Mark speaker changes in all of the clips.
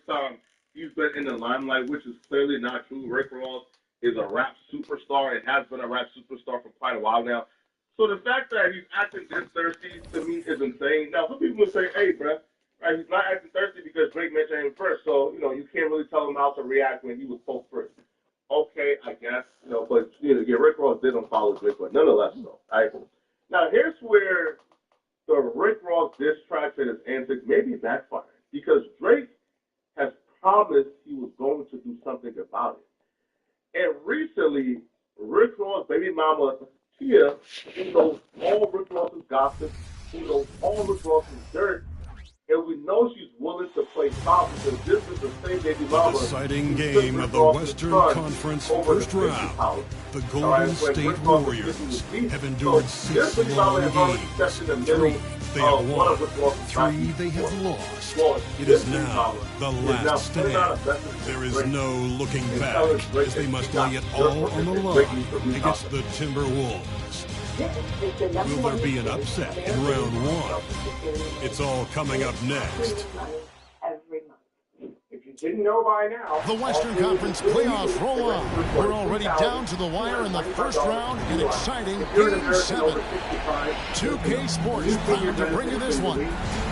Speaker 1: time he's been in the limelight, which is clearly not true. Rick Ross is a rap superstar and has been a rap superstar for quite a while now. So the fact that he's acting this thirsty to me is insane. Now, some people would say, hey, bruh, right, he's not acting thirsty because Drake mentioned him first. So, you can't really tell him how to react when he was poked first. Okay, I guess, but, yeah, Rick Ross did unfollow Drake, but nonetheless, though. Right? Now, here's where the Rick Ross diss track and his antics maybe backfiring because Drake has promised he was going to do something about it. And recently, Rick Ross' baby mama, Tia, who knows all Rick Ross's gossip, who knows all Rick Ross's dirt, and we know she's willing to play foul because this is the same baby mama.
Speaker 2: The deciding game of the Western Conference first round. The Golden State Warriors have endured 6 long games. 3 they have won, 3 they have lost. It is now the last stand. There is no looking back as they must lay it all on the line against the Timberwolves. Will there be an upset in round 1? It's all coming up next.
Speaker 3: Didn't know by now.
Speaker 2: The Western Conference playoffs roll on. We're already down to the wire in the first round. An exciting Game 7. 2K Sports proud to bring you this one.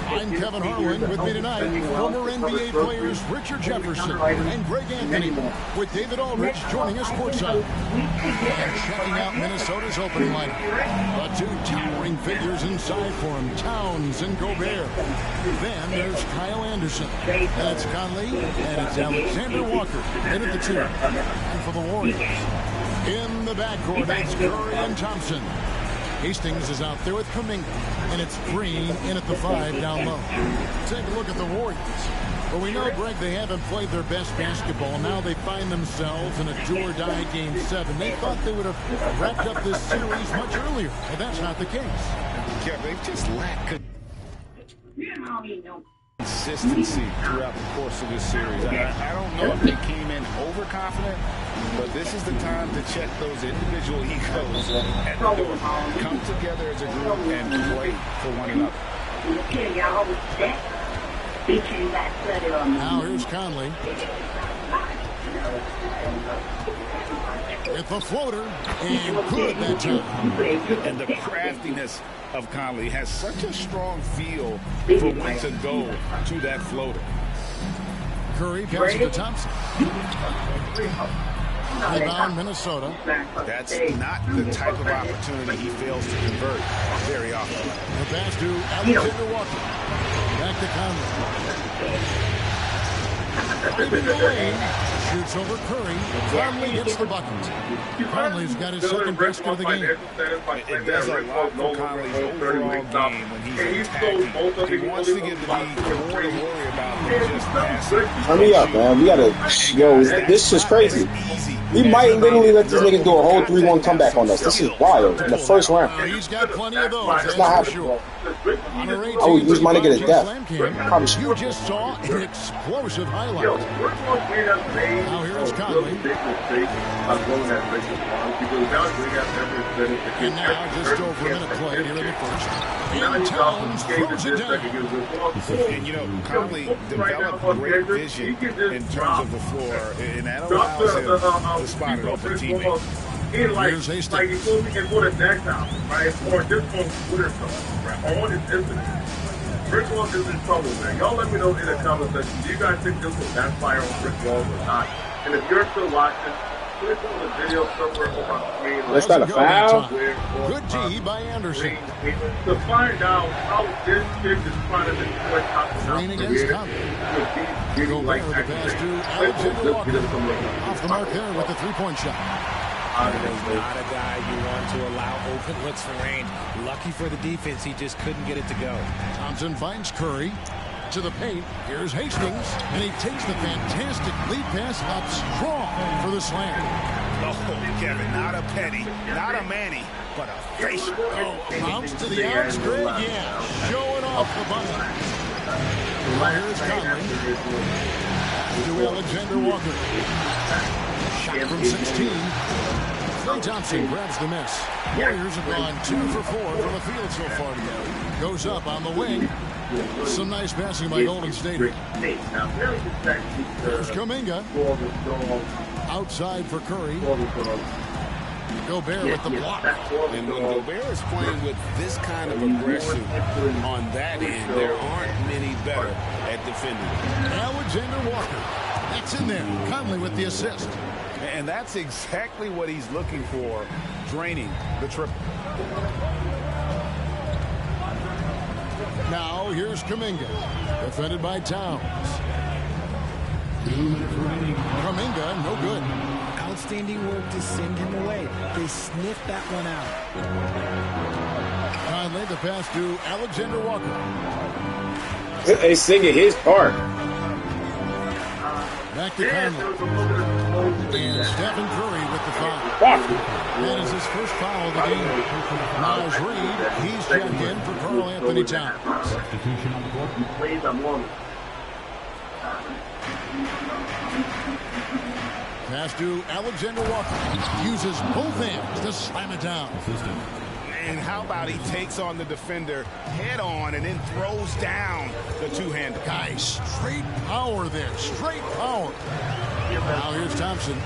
Speaker 2: I'm Kevin Harlan. With me tonight, former NBA players Richard Jefferson and Greg Anthony, with David Aldridge joining us courtside. And checking out Minnesota's opening lineup. The 2 towering figures inside for him, Towns and Gobert. Then there's Kyle Anderson. And it's Conley. And it's Alexander Walker in at the 2. And for the Warriors, in the backcourt, it's Curry and Thompson. Hastings is out there with Kuminga. And it's Green in at the 5 down low. Take a look at the Warriors. Well, we know, Greg, they haven't played their best basketball. Now they find themselves in a do-or-die Game 7. They thought they would have wrapped up this series much earlier. But that's not the case.
Speaker 4: Yeah, they've just lacked consistency throughout the course of this series. I don't know if they came in overconfident, but this is the time to check those individual egos and come together as a group and play for one another.
Speaker 2: Now here's Conley. With the floater, and good that time.
Speaker 4: And the craftiness of Conley has such a strong feel for when to go to that floater.
Speaker 2: Curry passes to Thompson. Rebound Minnesota.
Speaker 4: That's not the type of opportunity he fails to convert very often.
Speaker 2: The pass to Alexander Walker. Back to Conley. Driving the lane, shoots over Curry. Conley gets the bucket. Conley's got his second basket of the game.
Speaker 4: It does a lot for Conley's overall game when he's attacking. He wants to give the league more to worry about than just passing.
Speaker 3: Turn me up, man. We gotta, this is crazy. We might literally let this nigga do a whole 3-1 comeback on us. This is wild in the first round.
Speaker 2: He's got plenty of those.
Speaker 3: It's not happening. I would use my nigga to death.
Speaker 2: You just saw an explosive highlight. Now here's Conley. And now just over a minute played here in the first. And Towns throws it down.
Speaker 4: And Conley developed great vision in terms of the floor, and that allows him to spot an open teammate.
Speaker 2: Here's Hastings.
Speaker 1: Like, he told me he can put a neck down, right? Or just on Twitter something, right? On his Instagram. Rick Ross is in trouble, man. Y'all let me know in the comment section. Do you guys think this will backfire on Rick Ross or not? And if you're still watching, click on the video somewhere on my screen.
Speaker 3: That's not a foul.
Speaker 2: Good D by Anderson.
Speaker 1: To find out how this kid is trying to destroy Thompson.
Speaker 2: Green against Thompson. Gobert with the pass to Alexander Walker. Off the mark there with the three-point shot.
Speaker 5: Not a guy you want to allow open looks for range. Lucky for the defense, he just couldn't get it to go.
Speaker 2: Thompson finds Curry to the paint. Here's Hastings, and he takes the fantastic lead pass out strong for the slam.
Speaker 4: Oh, Kevin, not a Petty, not a Manny, but a facial.
Speaker 2: Bounce to the outs, Greg, yeah. Showing off the bunny. Now here's Conley. To Alexander Walker. Shot from 16. Klay Thompson grabs the miss. Warriors have gone 2 for 4 from the field so far today. Goes up on the wing. Some nice passing by Golden State. Here's Kuminga. Outside for Curry. Gobert with the block.
Speaker 4: And when Gobert is playing with this kind of aggression on that end, there aren't many better at defending.
Speaker 2: Alexander Walker. That's in there. Conley with the assist.
Speaker 4: And that's exactly what he's looking for, draining the triple.
Speaker 2: Now here's Kuminga. Defended by Towns. Kuminga, no good.
Speaker 5: Outstanding work to send him away. They sniffed that one out.
Speaker 2: Conley, the pass to Alexander Walker.
Speaker 3: They singing his part.
Speaker 2: Back to Conley. And Stephen Curry with the foul. That is his first foul of the game. Miles Reed, he's checked in for Karl Anthony Towns. Pass to Alexander Walker. Uses both hands to slam it down.
Speaker 4: And how about he takes on the defender head on and then throws down the two-hander.
Speaker 2: Guys, straight power there. Straight power. Now here's Thompson.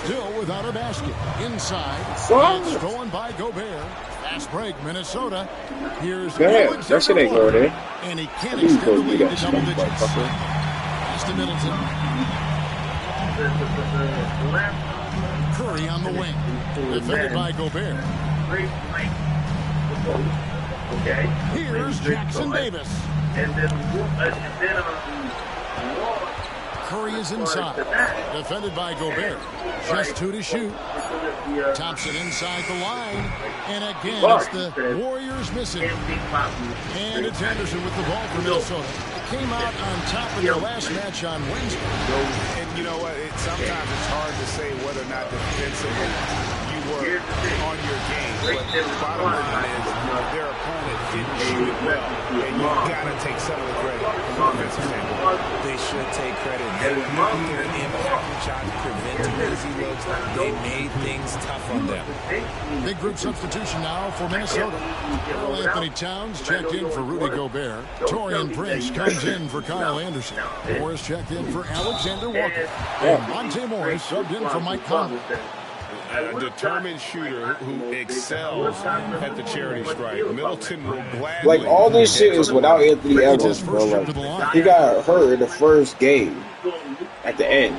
Speaker 2: Still without a basket. Inside. It's stolen by Gobert. Fast break, Minnesota. Here's
Speaker 3: that shit ain't going there.
Speaker 2: And he can't extend the lead to double digits. Pass to Middleton. Curry on the wing. Defended by Gobert. Here's Jackson Davis. Curry is inside. Defended by Gobert. Just 2 to shoot. Thompson inside the line. And again, it's the Warriors missing. And it's Anderson with the ball for Minnesota. Came out on top of their last match on Wednesday.
Speaker 4: And you know what? Sometimes it's hard to say whether or not defensively you were on your game. But the bottom line is their opponent didn't shoot it well. And you've got to take some of the credit from the defensive standpoint.
Speaker 5: They should take credit. They were out there impacting shots, preventing easy looks. They made things tough on them.
Speaker 2: Big group substitution now for Minnesota. Karl Anthony Towns checked in for Rudy Gobert. Taurean Prince comes in for Kyle Anderson. Morris checked in for Alexander Walker. And Monte Morris subbed in for Mike Conley.
Speaker 4: A determined shooter who excels at the charity stripe. Middleton will gladly.
Speaker 3: Like, all this shit is without Anthony Edwards, bro. Like, he got hurt in the first game at the end.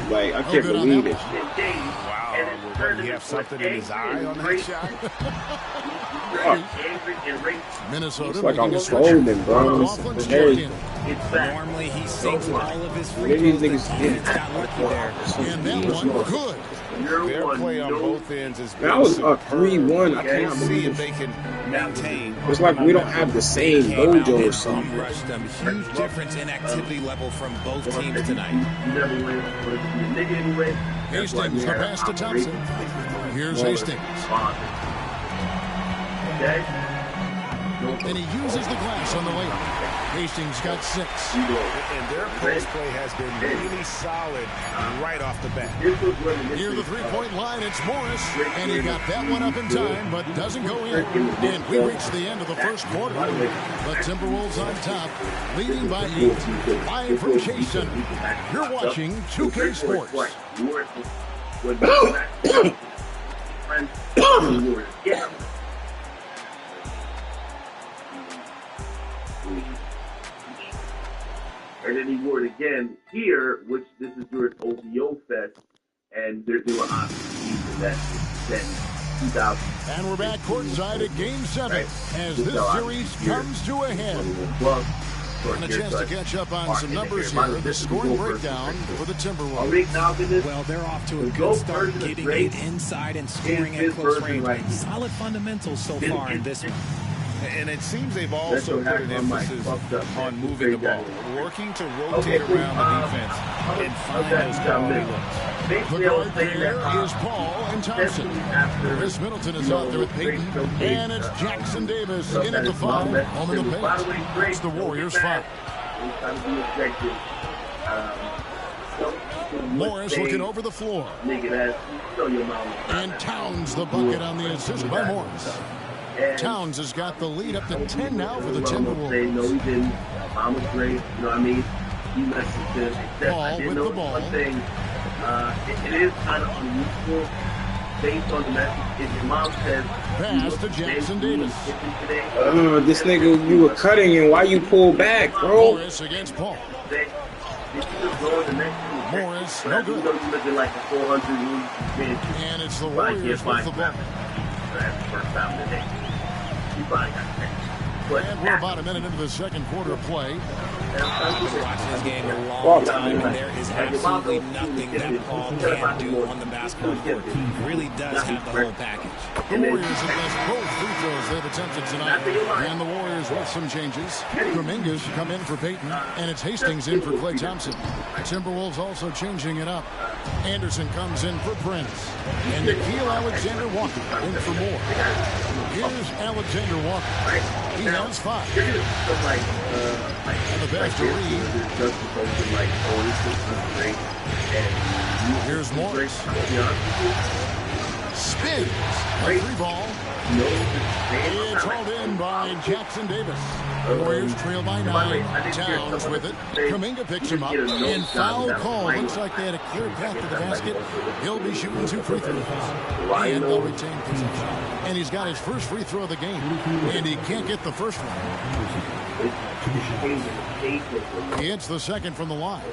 Speaker 3: Like, I can't believe it.
Speaker 4: Wow, did he have something in his eye on that shot?
Speaker 2: Minnesota.
Speaker 3: It's like I'm folding, bro.
Speaker 5: Normally he sinks all of his free throws. Got lucky there.
Speaker 2: And that one good.
Speaker 4: Their play on both ends is
Speaker 3: That was a 3-1. I can't
Speaker 4: see if
Speaker 3: believe
Speaker 4: they can maintain.
Speaker 3: It's like we don't have the same mojo or something.
Speaker 5: Rushed them. Huge difference in activity level from both teams tonight.
Speaker 2: Hastings, the pass to Thompson. Here's Hastings. And he uses the glass on the layup. Hastings got 6.
Speaker 4: And their post play has been really solid right off the bat.
Speaker 2: Near the three-point line, it's Morris. And he got that one up in time, but doesn't go in. And we reach the end of the first quarter. The Timberwolves on top, leading by 8. Live from Chase Center. You're watching 2K Sports.
Speaker 1: And then he wore it again here, which this is during OVO Fest, and they were on that 2000.
Speaker 2: And we're back courtside at Game 7 as this series comes to a head. And a chance to catch up on some numbers here. The scoring breakdown for the Timberwolves.
Speaker 5: Well, they're off to a good start, getting it inside and scoring at close range. Solid fundamentals so far in this one.
Speaker 4: And it seems they've also put an emphasis on moving the ball, working to rotate around the defense and find those quality looks.
Speaker 2: The guard there is Paul and Thompson. Chris Middleton is out there with Peyton. And it's Jackson Davis in at the 5. Home in the paint. It's the Warriors' 5. Morris looking over the floor. And Towns the bucket on the assist by Morris. Towns has got the lead up to 10 now for the Timberwolves.
Speaker 6: No, he didn't. Mom was great. You know what I mean? He messaged him.
Speaker 2: Ball with the ball.
Speaker 6: One thing, it is kind of unusual based on the message. If your mom says,
Speaker 2: pass to Jackson Davis.
Speaker 3: This nigga, you were cutting and why you pull back, bro?
Speaker 2: Morris against Paul. Morris, no good. And it's the Warriors with the ball. And we're about a minute into the second quarter of play.
Speaker 5: I've been watching this game a long time, and there is absolutely nothing that Paul can't do on the basketball court. He really does have the whole package.
Speaker 2: The Warriors have missed both free throws they've attempted tonight. And the Warriors with some changes. Kuminga's come in for Peyton, and it's Hastings in for Klay Thompson. Timberwolves also changing it up. Anderson comes in for Prince. And Nickeil Alexander-Walker in for Moore. Here's Alexander-Walker. He has 5. And the best to Reed. Here's Morris. Spins. A free ball. It's hauled in by Jackson Davis. The Warriors trail by 9. Towns with it. Kuminga picks him up. And foul call. Looks like they had a clear path to the basket. He'll be shooting 2 free throws. And they'll retain possession. And he's got his first free throw of the game. And he can't get the first one. He hits the second from the line.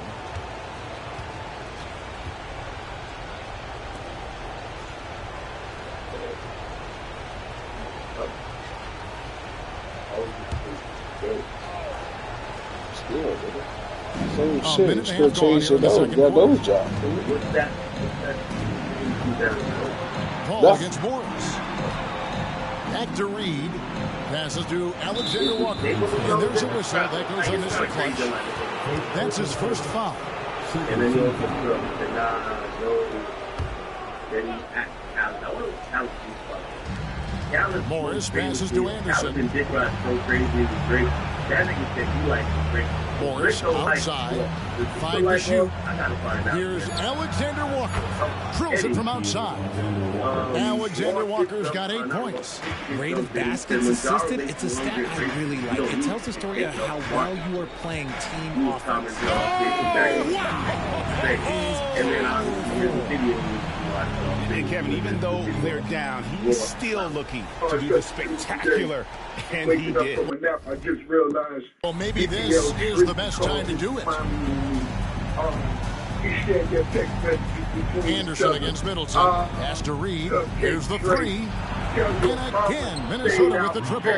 Speaker 3: Same shit, still change it up. Yeah, those jobs.
Speaker 2: Paul against Morris. Back to Reed. Passes to Alexander-Walker. And there's a whistle that goes on Mr. Clutch. That's his first foul.
Speaker 6: And then you'll
Speaker 2: Morris passes to Anderson. Morris outside. 5 to shoot. Here's Alexander-Walker. Drills it from outside. Alexander-Walker's got 8 points.
Speaker 5: Rate of baskets assisted, it's a stat I really like. It tells the story of how well you are playing team offense.
Speaker 4: And Kevin, even though they're down, he's still looking to do the spectacular, and he did.
Speaker 7: I just realized.
Speaker 2: Well, maybe this is the best time to do it. Anderson against Middleton. Pass to Reed. Here's the 3. And again, Minnesota with the triple.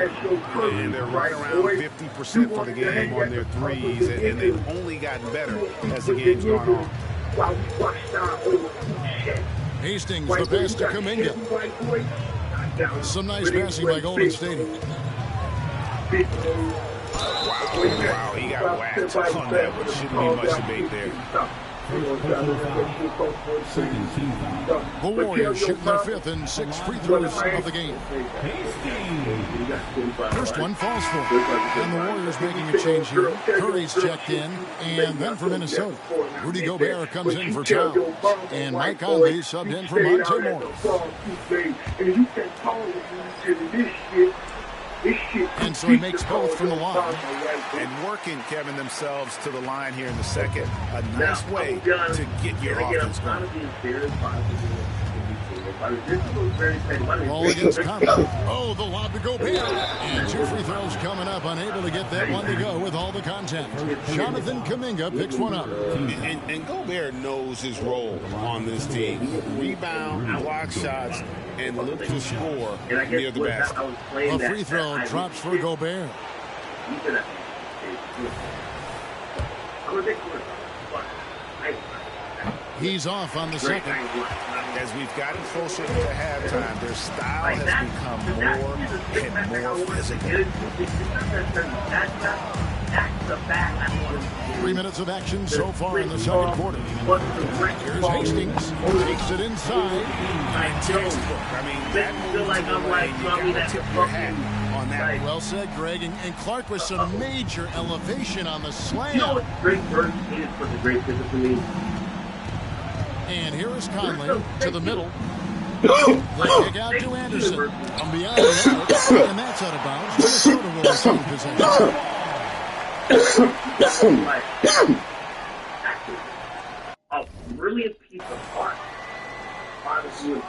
Speaker 4: And they're right around 50% for the game on their threes, and they've only gotten better as the game's gone on.
Speaker 2: Hastings the pass to Kuminga. Some nice passing by Golden State.
Speaker 4: Wow, he got whacked on that one. Shouldn't be much debate there.
Speaker 2: The Warriors shooting their 5th and 6th free throws of the game. First one falls for him. And the Warriors making a change here. Curry's checked in. And then for Minnesota, Rudy Gobert comes in for Towns. And Mike Conley subbed in for Monte Morris. And so he makes both from the line.
Speaker 4: And working, Kevin, themselves to the line here in the second. A nice way to get your offense going.
Speaker 2: Ball against Conley. Oh, the lob to Gobert. And 2 free throws coming up. Unable to get that one to go with all the contact. Jonathan Kuminga picks one up.
Speaker 4: And Gobert knows his role on this team. Rebound, block shots, and look to score near the basket.
Speaker 2: A free throw drops for Gobert. He's off on the second.
Speaker 4: As we've gotten closer to halftime, their style has become more and more physical.
Speaker 2: 3 minutes of action so far in the second quarter. Here's Hastings. Takes it inside.
Speaker 4: I mean, that move, you got to tip your hat on that.
Speaker 2: Well said, Greg. And Clark with some major elevation on the slam.
Speaker 6: You know what's great first is for the great physical me?
Speaker 2: And here is Conley to the middle. The kick out to Anderson. From beyond the arc, and that's out of bounds. Minnesota will retain possession.
Speaker 6: A brilliant piece of art. Honestly,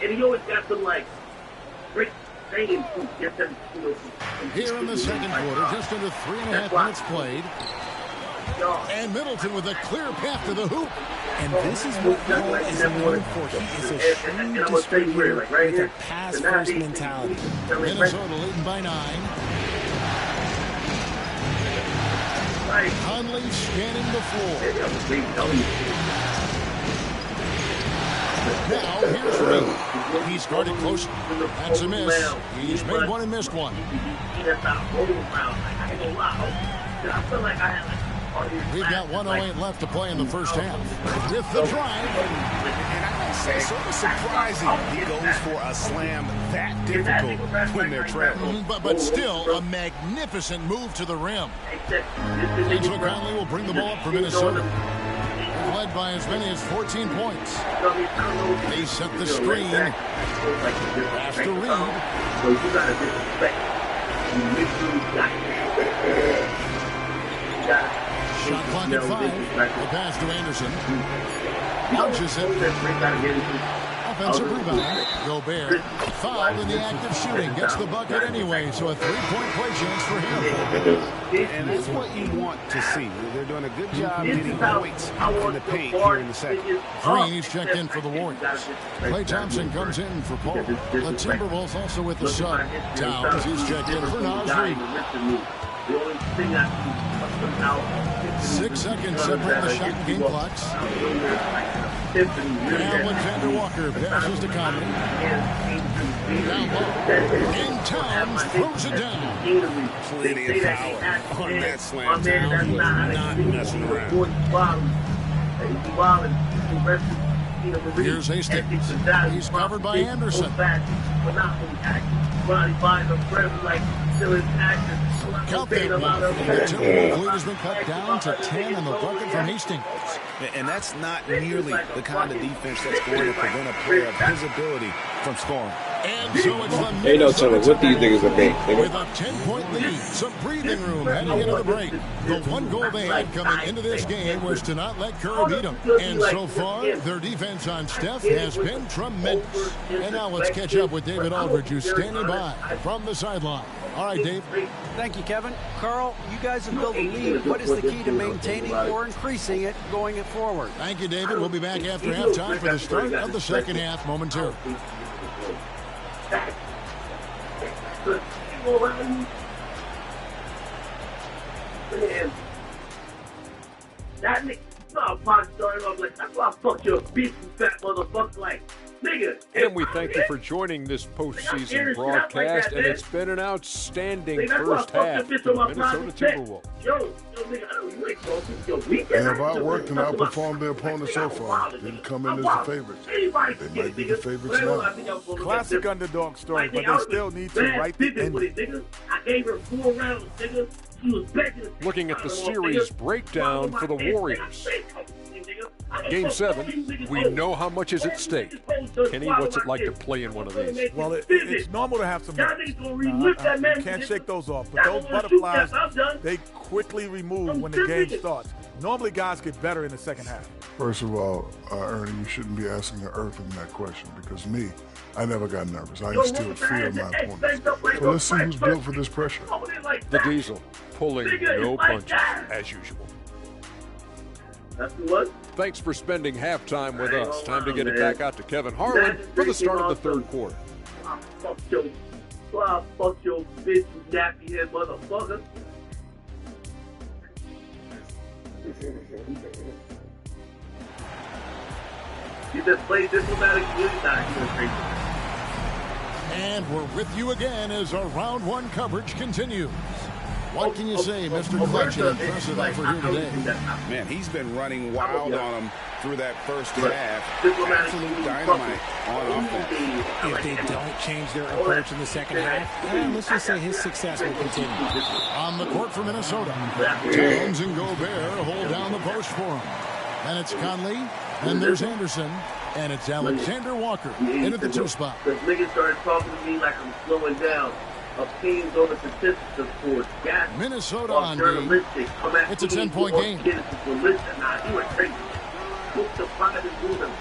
Speaker 6: and he always got some like great sayings to get them to
Speaker 2: here in the second quarter, just under 3.5 minutes played. And Middleton with a clear path to the hoop.
Speaker 5: And this is what Paul is known for. He is a shrewd distributor with a pass-first mentality.
Speaker 2: Minnesota leading by 9. Conley scanning the floor. Now here's Reed. He's guarded close. That's a miss. He's made one and missed one. We've got 1:08 left to play in the first half. With the drive.
Speaker 4: And I gotta say, sort of surprising he goes for a slam that difficult when they're trailing.
Speaker 2: But still, a magnificent move to the rim. Angelo Conley will bring the ball up for Minnesota. They've led by as many as 14 points. They set the screen. Pass to Reed. Shot clock at 5. The pass to Anderson. Launches it. Offensive rebound. Gobert. Fouled in the act of shooting. Gets the bucket anyway, so a 3-point play chance for him.
Speaker 4: And that's what you want to see. They're doing a good job getting points in the paint here in the second.
Speaker 2: Green, he's checked in for the Warriors. Klay Thompson comes in for Paul. The Timberwolves also with the sub. Towns, he's checked in for Naz Reid. 6 seconds separate the shot and game clocks. Alexander Walker passes to Conley. Down low. And Towns throws it down.
Speaker 4: Plenty of power on that slam. Towns was not messing around.
Speaker 2: Here's Hastings. He's covered by Anderson. Count that one. The Timberwolves lead has been cut down to 10 and the bucket from Hastings.
Speaker 4: And that's not nearly the kind of defense that's going to prevent a player of his ability from scoring.
Speaker 2: And so it's the
Speaker 3: Ain't no telling what these niggas are making.
Speaker 2: with a 10-point lead, some breathing room heading into the break. The one goal they had coming into this game was to not let Curry beat them. And so far, their defense on Steph has been tremendous. And now let's catch up with David Aldridge, who's standing by from the sideline. All right, Dave.
Speaker 8: Thank you, Kevin. Carl, you guys have built a lead. What is the key to maintaining or increasing it going it forward?
Speaker 2: Thank you, David. We'll be back after halftime for the start of the second half momentarily.
Speaker 6: That nigga, pot started off like, that's why I fuck your bitch, you fat motherfucker, like, nigga.
Speaker 9: And we thank you for joining this postseason broadcast, and it's been an outstanding first half for the Minnesota Timberwolves.
Speaker 6: Yo, nigga, I know you ain't talking your weekend.
Speaker 7: They have outworked and outperformed their opponents so far. Didn't come in as the favorites. They might be the favorites now.
Speaker 10: Classic underdog story, but they still need to write the ending.
Speaker 6: I gave her 4 rounds, nigga. She was begging.
Speaker 9: Looking at the series breakdown for the Warriors. Game 7, we know how much is at stake. Kenny, what's it like to play in one of these?
Speaker 10: Well, it's normal to have some nerves. You can't shake those off. But those butterflies, they quickly remove when the game starts. Normally, guys get better in the second half.
Speaker 7: First of all, Ernie, you shouldn't be asking the Earthling that question because me, I never got nervous. I instilled fear in my opponents. So let's see who's built for this pressure.
Speaker 9: The Diesel, pulling no punches, as usual.
Speaker 6: That's what?
Speaker 9: Thanks for spending halftime with us. Time to get it back out to Kevin Harlan for the start of the third quarter.
Speaker 6: Fuck your bitch, you nappy head motherfucker. You just played diplomatic
Speaker 2: And we're with you again as our round 1 coverage continues. What can you say, Mr. Clutch, an impressive effort here today?
Speaker 4: Man, he's been running wild on him through that first half. Absolute dynamite on offense.
Speaker 5: If they don't change their approach in the second half, let's just say his success will continue.
Speaker 2: On the court for Minnesota, Towns and Gobert hold down the post for him. And it's Conley. And there's Anderson. And it's Alexander Walker in at the 2 spot.
Speaker 6: Because niggas started talking to me like I'm slowing down. Opinions over statistics, of course.
Speaker 2: Minnesota on D. It's a 10-point game.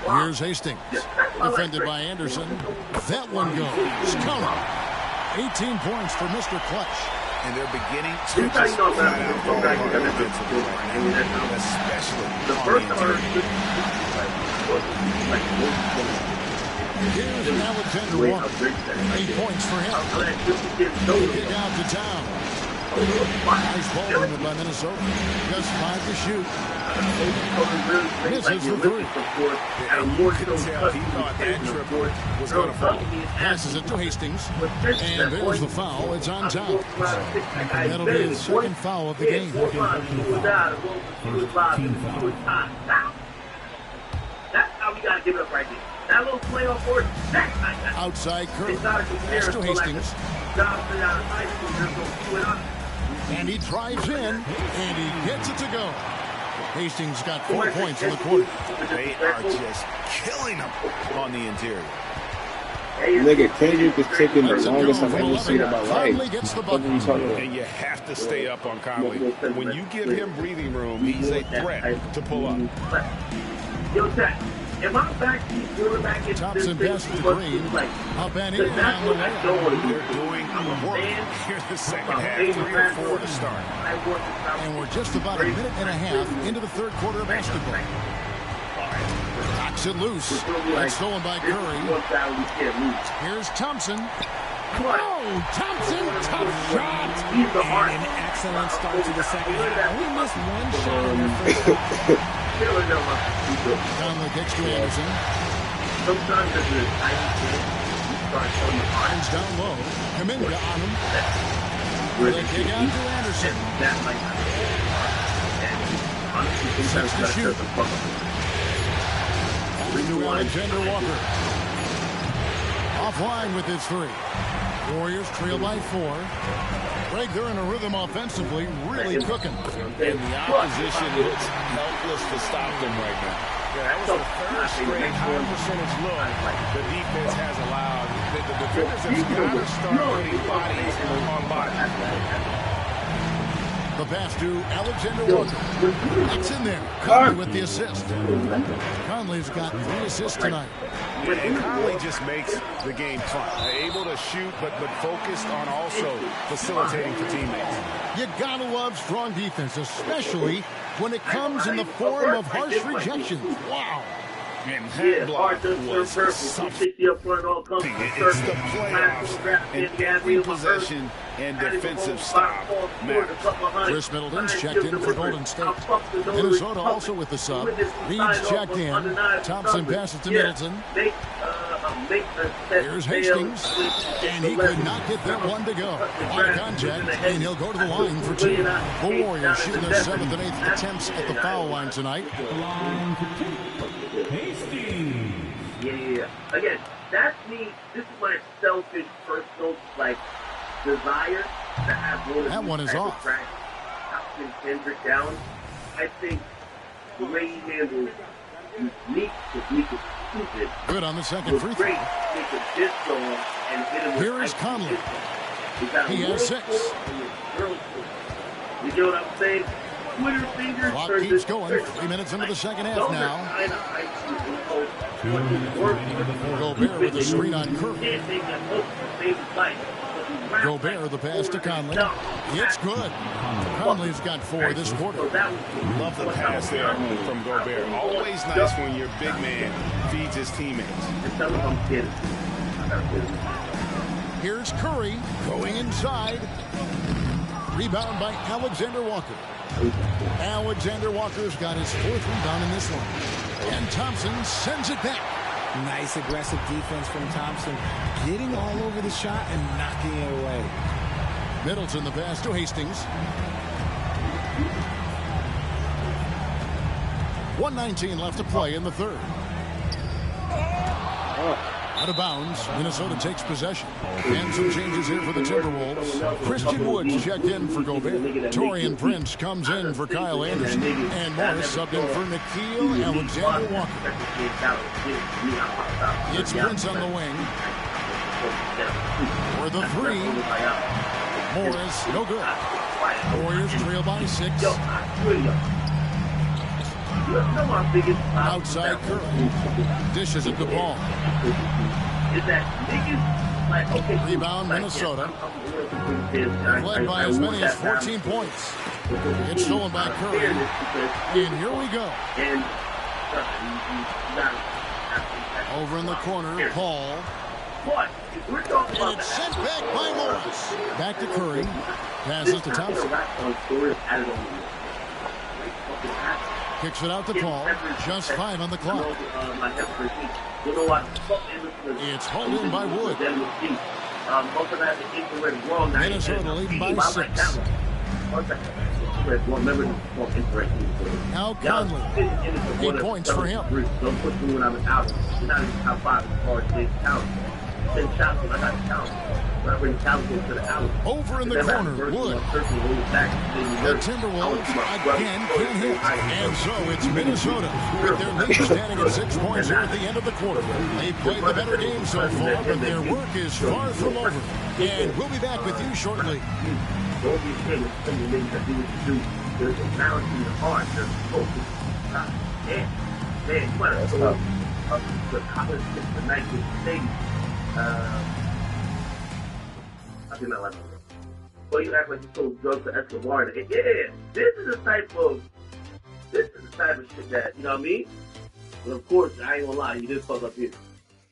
Speaker 2: Here's Hastings. Defended by Anderson. That one goes. Count it. 18 points for Mr. Clutch.
Speaker 4: And they're beginning to just flat out go hard defensively right now, especially on the interior.
Speaker 2: Here's Alexander Walker. 8 points for him. Kick out to town. Nice ball movement by Minnesota. Just 5 to shoot. Misses the 3.
Speaker 4: You could tell he thought that triple was going to fall.
Speaker 2: Passes it to Hastings. And there's the foul. It's on Towns. That'll be his second foul of the game.
Speaker 6: That's how we got to give it up right there. That little playoff for it.
Speaker 2: Outside Curry. Pass to Hastings. And he drives in, and he gets it to go. Hastings got 4 points in the quarter.
Speaker 4: They are just killing them on the interior.
Speaker 3: Nigga, Kendrick is taking the longest I've ever seen in my life.
Speaker 2: What are you talking about?
Speaker 4: And you have to stay up on Conley. When you give him breathing room, he's a threat to pull up.
Speaker 6: Yo, Jack, if I'm back to quarterback in
Speaker 2: Thompson passes to Green. Up and in on the layup.
Speaker 4: They're doing work here in the second half, 3 or 4 to start.
Speaker 2: And we're just about a minute and a half into the third quarter of basketball. Knocks it loose. It's stolen by Curry. Here's Thompson. Oh, Thompson, tough shot.
Speaker 5: And an excellent start to the second half. We missed one shot in the first half.
Speaker 2: Conley kicks to Anderson.
Speaker 6: Sometimes it's a tiny thing.
Speaker 2: Hands down low. Kaminga on him. They kick out to Anderson. 6 to shoot. To Alexander Walker. Offline with his 3. Warriors trail by 4. Greg, they're in a rhythm offensively, really cooking.
Speaker 4: And the opposition looks helpless to stop them right now. Yeah, that was the third straight high percentage look the defense has allowed. The defenders have got to start putting bodies on bodies.
Speaker 2: The pass to Alexander Walker. It's in there. Conley with the assist. Conley's got 3 assists tonight.
Speaker 4: And Conley just makes the game fun. Able to shoot, but focused on also facilitating for teammates.
Speaker 2: You gotta love strong defense, especially when it comes in the form of harsh rejections. Wow.
Speaker 4: And that block was something. It's the playoffs, and every possession and defensive stop matters.
Speaker 2: Chris Middleton's checked in for Golden State. Minnesota also with the sub. Reed's checked in. Thompson passes to Middleton. Here's Hastings, and he could not get that one to go. On contact, and he'll go to the line for 2. The Warriors shooting their 7th and 8th attempts at the foul line tonight.
Speaker 6: Yeah. Again, that's me. This is my selfish, personal, desire to have one of
Speaker 2: that one is off.
Speaker 6: Thompson, Kendrick down. I think the way he handles Meek is stupid.
Speaker 2: Good on the second free throw. Here is Conley. He has 6.
Speaker 6: You know what I'm saying? Twitter fingers.
Speaker 2: Clock keeps going. 3 minutes into the second half now. Gobert with a screen on Curry. Gobert, the pass to Conley. It's good. Conley's got 4 this quarter.
Speaker 4: Love the pass there from Gobert. Always nice when your big man feeds his teammates.
Speaker 2: Here's Curry going inside. Rebound by Alexander Walker. Alexander Walker's got his 4th rebound in this one. And Thompson sends it back.
Speaker 5: Nice aggressive defense from Thompson. Getting all over the shot and knocking it away.
Speaker 2: Middleton the pass to Hastings. 1:19 left to play in the third. Out of bounds, Minnesota takes possession. And some changes here for the Timberwolves. Christian Woods checked in for Gobert. Taurean Prince comes in for Kyle Anderson. And Morris subbed in for Nickeil Alexander-Walker. It's Prince on the wing. For the three. Morris, no good. Warriors trail by 6. Outside Curry. Dishes at the ball. Rebound Minnesota. Led by as many as 14 points. It's stolen by Curry. And here we go. Over in the corner, Paul. And it's sent back by Morris. Back to Curry. Passes to Thompson. Kicks it out to Paul. Just 5 on the clock. It's hauled in by Wood. Minnesota leading by 6. Now Conley. 8 points for him. Over in the corner, Wood. The Timberwolves again can't hit. And so it's Minnesota with their lead standing at 6 points here at the end of the quarter. They've played the better game so far, but their work is far from over. And we'll be back with you shortly.
Speaker 6: Don't be afraid of some of the things that you need to do. There's a balance in the heart. There's focus. Man, what a the college gets the night with the state. I think I like it. Well, you act like you sold drugs to Escobar. Yeah, this is the type of shit that, you know what I mean? But of course, I ain't gonna lie, you did fuck up here.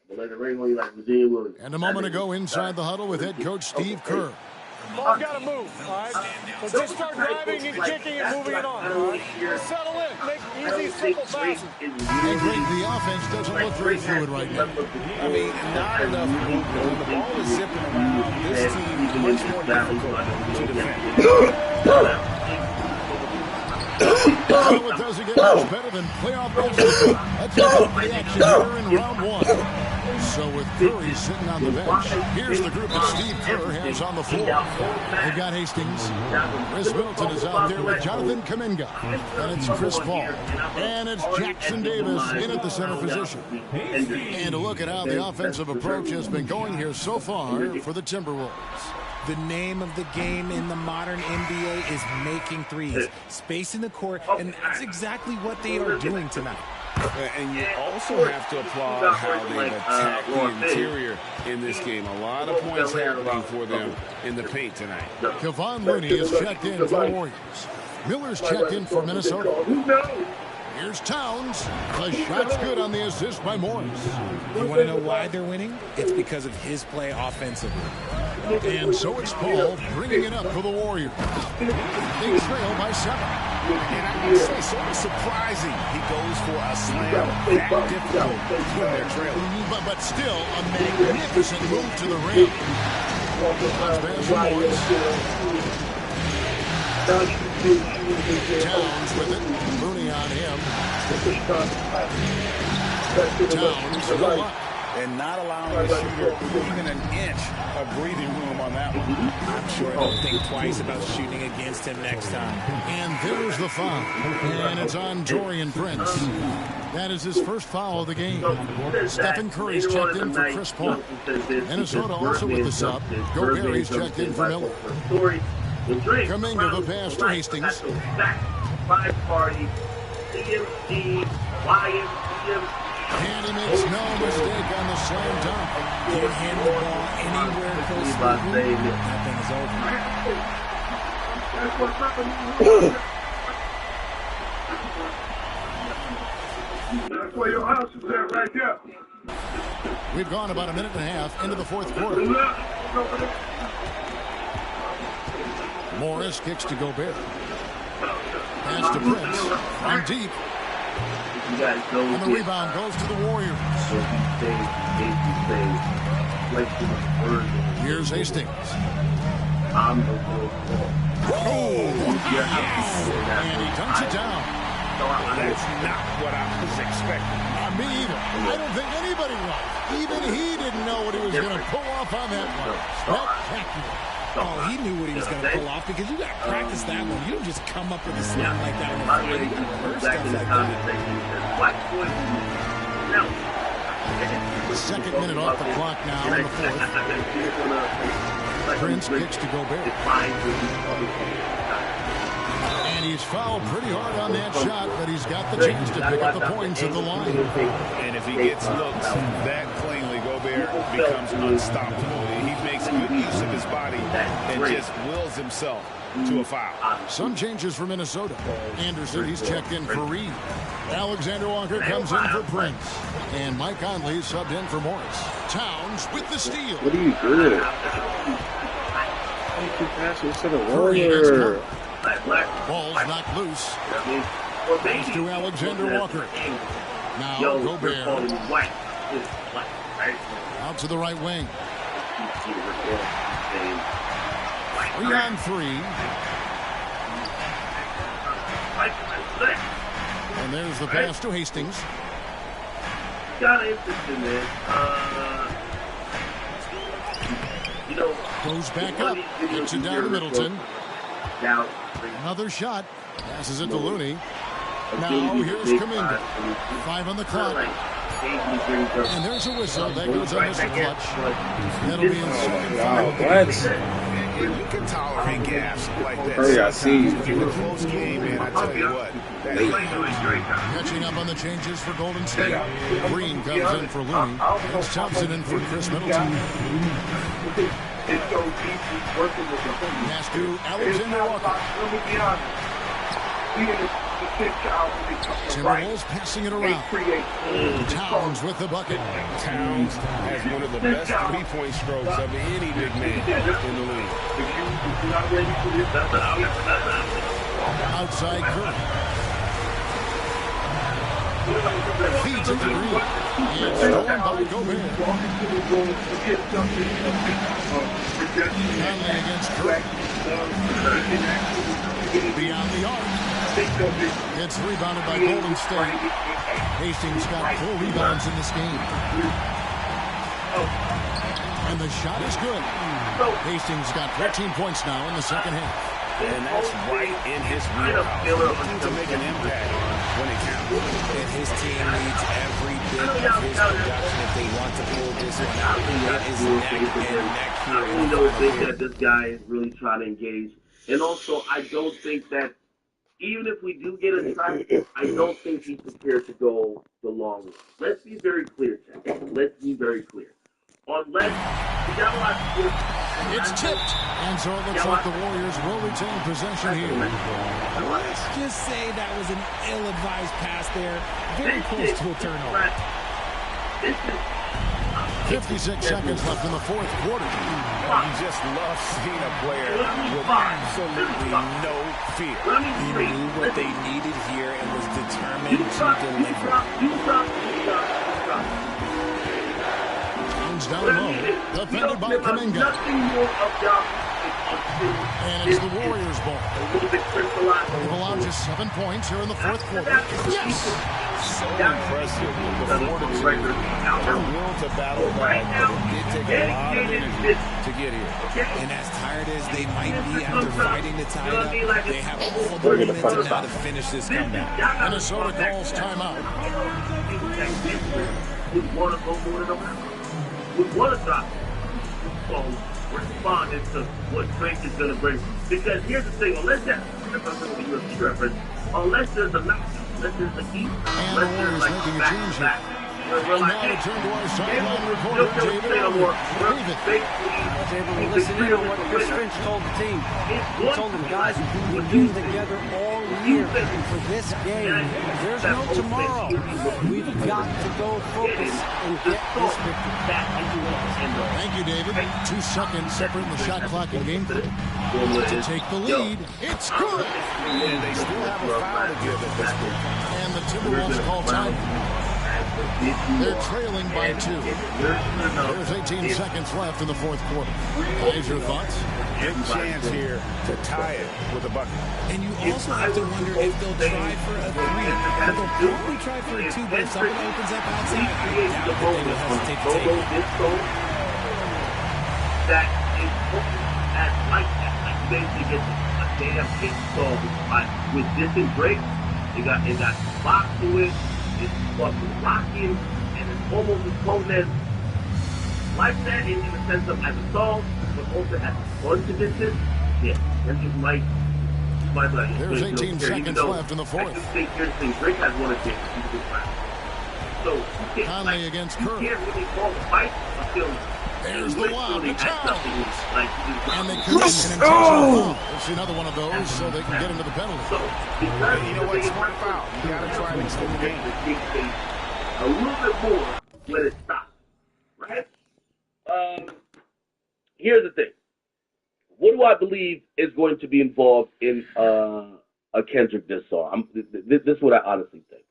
Speaker 6: But let it ring on you like Virginia Williams.
Speaker 2: And a moment ago, inside the huddle with head coach Steve Kerr.
Speaker 9: Ball's got to move, all right? So just start driving and kicking and moving it on, all right? Just settle in. Make easy, simple passes.
Speaker 2: The offense doesn't look very fluid right now.
Speaker 4: I mean, not enough movement. When the ball is zipping around, this team is much more difficult to defend.
Speaker 2: Well, it doesn't get much better than playoff basketball. Let's look at the action here in round 1. So with Curry sitting on the bench, here's the group that Steve Kerr has on the floor. They've got Hastings. Chris Middleton is out there with Jonathan Kuminga. And it's Chris Paul. And it's Jackson Davis in at the center position. And a look at how the offensive approach has been going here so far for the Timberwolves.
Speaker 5: The name of the game in the modern NBA is making threes, spacing the court, and that's exactly what they are doing tonight.
Speaker 4: And you also have to applaud how they've attacked the interior in this game. A lot of points happening for them in the paint tonight.
Speaker 2: Kevon Looney is checked in for the Warriors. Miller's checked in for Minnesota. Here's Towns. The shot's good on the assist by Morris.
Speaker 5: You want to know why they're winning? It's because of his play offensively.
Speaker 2: And so it's Paul bringing it up for the Warriors. They trail by 7.
Speaker 4: And I would say sort of surprising he goes for a slam that difficult when they're trailing.
Speaker 2: But still a magnificent move to the rim. Towns with it. Looney on him. Towns no luck.
Speaker 4: And not allowing the shooter even an inch of breathing room on that one.
Speaker 5: I'm sure they'll think twice about shooting against him next time.
Speaker 2: And there's the foul. And it's on Taurean Prince. That is his first foul of the game. Stephen Curry's checked in for Chris Paul. Minnesota also with the sub. Gobert's checked in for Miller. Coming to the pass to Hastings. And he makes no mistake on the slam dunk.
Speaker 5: Give him the ball anywhere close to the hoop. That thing is over.
Speaker 1: That's where your house is at right there.
Speaker 2: We've gone about a minute and a half into the fourth quarter. Morris kicks to Gobert. Pass to Prince. From deep. And the rebound goes to the Warriors. Here's Hastings. Oh, yes. And he dunks it down.
Speaker 4: That's not what I was expecting.
Speaker 2: Me either. I don't think anybody was. Even he didn't know what he was going to pull off on that one. Spectacular.
Speaker 5: Oh, he knew what he was going to pull off because you got to practice that one. You don't just come up with a slam like that on the field. You reverse stuff like that.
Speaker 2: The second minute off the clock now in the fourth. Prince kicks to Gobert. And he's fouled pretty hard on that shot, but he's got the chance to pick up the points at the line.
Speaker 4: And if he gets looks that cleanly, Gobert becomes unstoppable. He makes good use of his body and just wills himself to a foul.
Speaker 2: Some changes for Minnesota. Anderson, he's checked in for Reed. Alexander Walker comes in for Prince. And Mike Conley subbed in for Morris. Towns with the steal.
Speaker 3: What are you doing? You passing to the Warrior.
Speaker 2: Ball's knocked loose. Pass to Alexander Walker. Now Gobert. Out to the right wing. 3 on 3. And there's the pass to Hastings. Goes back up. Gets it down to Middleton. Another shot. Passes it to Looney. Now here's Kuminga. 5 on the clock. And there's a whistle. That goes on Mr. Clutch. That'll be in second foul.
Speaker 4: You can tolerate gas like that.
Speaker 3: I see.
Speaker 4: In a close game, man, I tell you what.
Speaker 2: Catching up on the changes for Golden State. Green comes in for Looney. It's Thompson in for Chris Middleton. Pass to Alexander Walker. Timberwolves passing it around. Towns with the bucket.
Speaker 4: Towns has one of the best three-point strokes of any big man in the league.
Speaker 2: Outside Curry. Feeds it to Green. And stolen by Gobert. Conley against Curry. Beyond the arc. It's rebounded by Golden State. Hastings got 4 rebounds in this game. And the shot is good. Hastings got 14 points now in the second half.
Speaker 4: And that's right in his wheelhouse. Looking to make an impact when it counts.
Speaker 5: And his team needs every bit of his production if they want to pull this one out. It is neck and neck here.
Speaker 6: I don't think that this guy is really trying to engage. And also, I don't think that even if we do get a try, I don't think he's prepared to go the long way. Let's be very clear, Chad. Let's be very clear. Unless we got a lot to do.
Speaker 2: It's tipped. And so it looks like the Warriors will retain possession here.
Speaker 5: Let's just say that was an ill-advised pass there. Very close to a turnover.
Speaker 2: 56 seconds left in the fourth quarter.
Speaker 4: You just love seeing a player with absolutely no fear.
Speaker 5: He knew what they needed here and was determined to deliver.
Speaker 2: Towns down low. Defended by Kuminga. And it's the Warriors' ball. They've allowed just 7 points here in the fourth quarter. Yes!
Speaker 4: So impressive with the fortitude. They're willing to battle back, but it did take a lot of energy to get here.
Speaker 5: And as tired as they might be after fighting to tie it up, they have all the momentum now to finish this comeback.
Speaker 2: Minnesota calls timeout.
Speaker 6: We want to drop responding to what Drake is going to bring. Because here's the thing, unless there's a matchup, unless there's a heat, unless there's like
Speaker 2: making a change here. And now to turn to our sideline reporter, David.
Speaker 8: I was able to listen in on what Chris Finch told the team. He told them, guys, we've been together all year. And for this game, there's no tomorrow. We've got to go focus and get this victory back.
Speaker 2: Thank you, David. 2 seconds separating the shot clock and game clock. To take the lead, it's good.
Speaker 4: And they still have a foul to give at this point.
Speaker 2: And the Timberwolves call time. They're trailing by 2. There's 18 seconds left in the fourth quarter. Guys, your thoughts?
Speaker 4: Big chance here to tie it with a bucket.
Speaker 5: And you also have to wonder if they'll try for a 3. But they'll probably try for a 2, but if something opens up outside, I doubt that they will hesitate to take it.
Speaker 6: That is as like basically gets a damn hit song with this and Drake. It got box to it. It's fucking rocking, and it's almost as potent as like that in the sense of as a song, but also as a bunch of this. Yeah, that's just my
Speaker 2: There's 18 seconds left in the fourth.
Speaker 6: I just think Drake has one of these round. So you can't,
Speaker 2: Conley against Kerr.
Speaker 6: You can't really call the fight until
Speaker 2: there's the lob to Towns. And they commit an
Speaker 6: intentional
Speaker 2: foul. We'll see another one of those so they can get into the penalty.
Speaker 6: So,
Speaker 4: you know what? Smart foul. You got to try and extend the game.
Speaker 6: A little bit more when it stops. Right? Here's the thing. What do I believe is going to be involved in a Kendrick diss song? This is what I honestly think.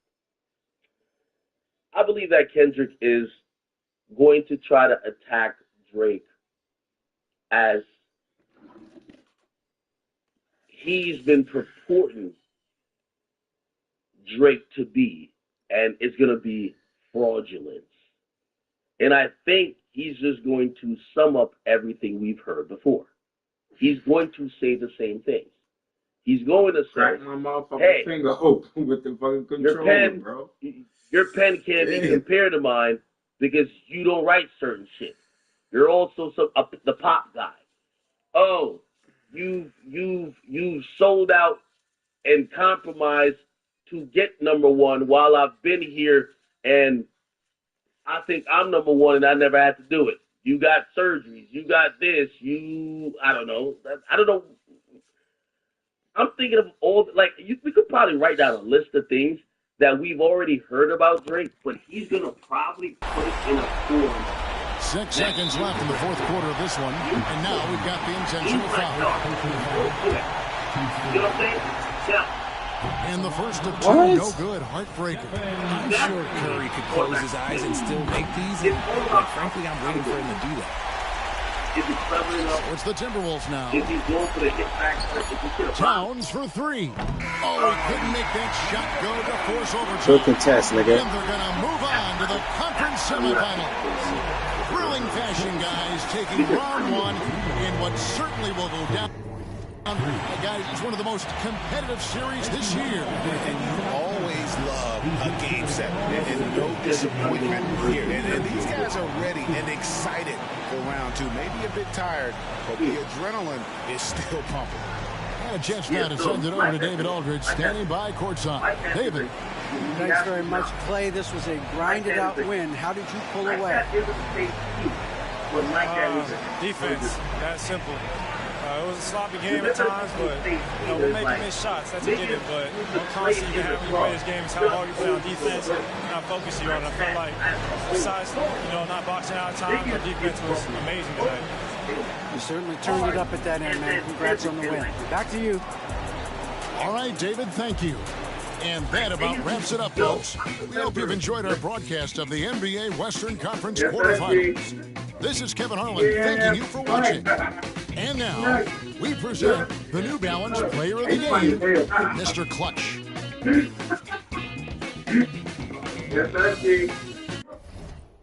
Speaker 6: I believe that Kendrick is going to try to attack Drake as he's been purporting Drake to be, and it's going to be fraudulence. And I think he's just going to sum up everything we've heard before. He's going to say the same things. He's going to say,
Speaker 3: my motherfucking
Speaker 6: hey,
Speaker 3: finger open with the fucking controller, bro.
Speaker 6: Your pen can't be compared to mine because you don't write certain shit. You're also the pop guy. Oh, you've sold out and compromised to get number one while I've been here, and I think I'm number one and I never had to do it. You got surgeries. You got this. I don't know. I'm thinking of all, we could probably write down a list of things that we've already heard about Drake, but he's going to probably put it in a form.
Speaker 2: 6 seconds left in the fourth quarter of this one, and now we've got the intentional foul.
Speaker 6: You know what I'm saying? Yeah.
Speaker 2: And the first of two, no good, heartbreaker.
Speaker 5: I'm sure Curry could close his eyes and still make these, and frankly, I'm waiting for him to do that.
Speaker 2: So it's the Timberwolves now. Towns for 3. Oh, he couldn't make that shot go to force overtime.
Speaker 3: Good contest, nigga.
Speaker 2: And they're going to move on to the conference semifinals. Thrilling fashion, guys, taking round one in what certainly will go down. Guys, it's one of the most competitive series this year.
Speaker 4: And you always love a game set and no disappointment here. And these guys are ready and excited for round two. Maybe a bit tired, but the adrenaline is still pumping.
Speaker 2: And a chance now to send it over to David Aldridge, standing by courtside. David.
Speaker 8: Thanks very much, Clay. This was a grinded-out win. How did you pull away?
Speaker 11: Defense. That's simple. It was a sloppy game at times, but we're making missed shots. That's a given. But one constant you can have when you play this game is how hard you play on defense and how focused you are. And I felt like, besides not boxing out of time, our defense was amazing tonight.
Speaker 8: You certainly turned it up at that end, man. Congrats on the win. Back to you.
Speaker 2: All right, David, thank you. And that about wraps it up, folks. We hope you've enjoyed our broadcast of the NBA Western Conference quarterfinals. This is Kevin Harlan thanking you for watching. And now, we present the New Balance Player of the Game, Mr. Clutch.
Speaker 6: Yes, that's it.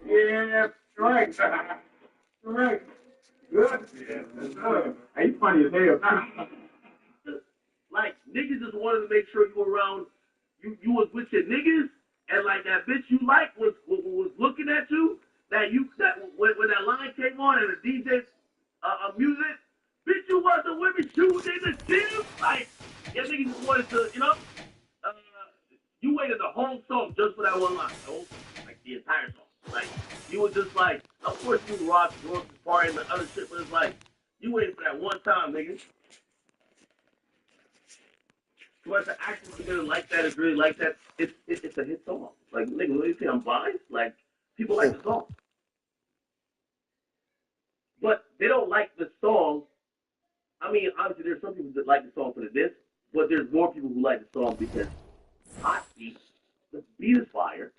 Speaker 6: Yeah, right. Right. Good. Ain't funny as hell. Like, niggas just wanted to make sure you were around, you was with your niggas, and like that bitch you like was looking at you, when that line came on and the DJ music, bitch, you wasn't with me shooting in the gym. Like, yeah, niggas just wanted to, you waited the whole song just for that one line. Like, the entire song. Like, you were just like, of course you rock, party, and the other shit, but it's like, you waited for that one time, nigga. But to actually really like that is really like that. It's a hit song. Like, nigga, what do you think I'm biased? Like, people like the song. But they don't like the song. I mean, obviously, there's some people that like the song for the disc, but there's more people who like the song because hot beat, the beat is fire,